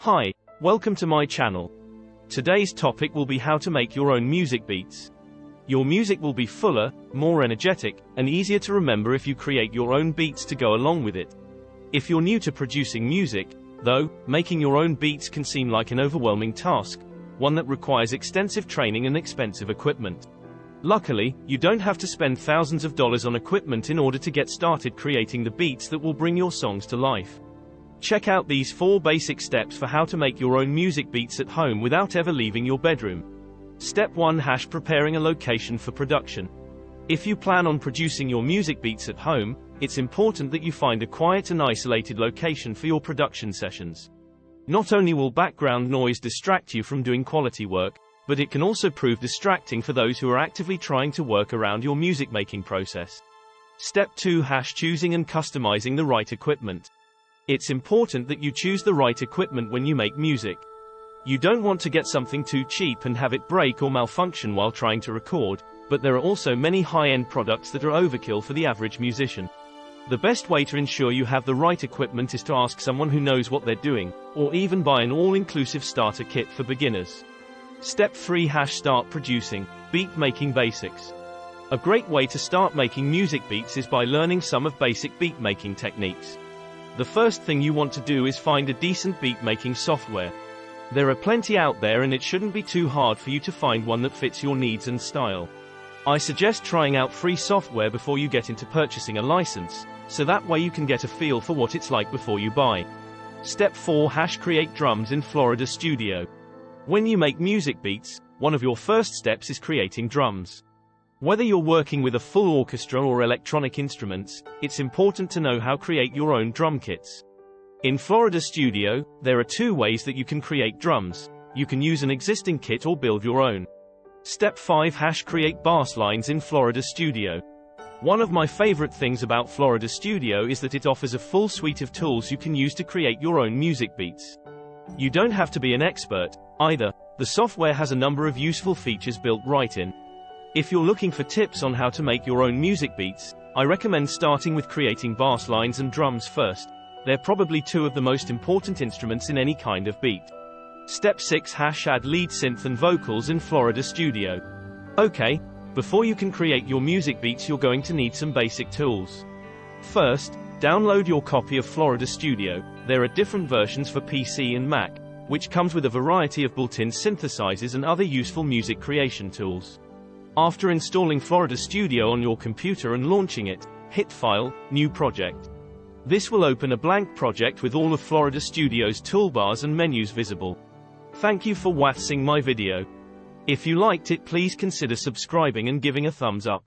Hi, welcome to my channel. Today's topic will be how to make your own music beats. Your music will be fuller, more energetic, and easier to remember if you create your own beats to go along with it. If you're new to producing music, though, making your own beats can seem like an overwhelming task, one that requires extensive training and expensive equipment. Luckily, you don't have to spend thousands of dollars on equipment in order to get started creating the beats that will bring your songs to life. Check out these 4 basic steps for how to make your own music beats at home without ever leaving your bedroom. Step 1. Preparing a location for production. If you plan on producing your music beats at home, it's important that you find a quiet and isolated location for your production sessions. Not only will background noise distract you from doing quality work, but it can also prove distracting for those who are actively trying to work around your music making process. Step 2. Choosing and customizing the right equipment. It's important that you choose the right equipment when you make music. You don't want to get something too cheap and have it break or malfunction while trying to record, but there are also many high-end products that are overkill for the average musician. The best way to ensure you have the right equipment is to ask someone who knows what they're doing, or even buy an all-inclusive starter kit for beginners. Step 3. Start producing. Beat making basics. A great way to start making music beats is by learning some of basic beat making techniques. The first thing you want to do is find a decent beat-making software. There are plenty out there and it shouldn't be too hard for you to find one that fits your needs and style. I suggest trying out free software before you get into purchasing a license, so that way you can get a feel for what it's like before you buy. Step 4. Create drums in Florida Studio. When you make music beats, one of your first steps is creating drums. Whether you're working with a full orchestra or electronic instruments, it's important to know how to create your own drum kits. In Florida Studio, there are 2 ways that you can create drums. You can use an existing kit or build your own. Step 5. Create bass lines in Florida Studio. One of my favorite things about Florida Studio is that it offers a full suite of tools you can use to create your own music beats. You don't have to be an expert, either. The software has a number of useful features built right in. If you're looking for tips on how to make your own music beats, I recommend starting with creating bass lines and drums first. They're probably 2 of the most important instruments in any kind of beat. Step 6. Add lead synth and vocals in Florida Studio. Okay, before you can create your music beats, you're going to need some basic tools. First, download your copy of Florida Studio. There are different versions for PC and Mac, which comes with a variety of built-in synthesizers and other useful music creation tools. After installing Florida Studio on your computer and launching it, hit File, New Project. This will open a blank project with all of Florida Studio's toolbars and menus visible. Thank you for watching my video. If you liked it, please consider subscribing and giving a thumbs up.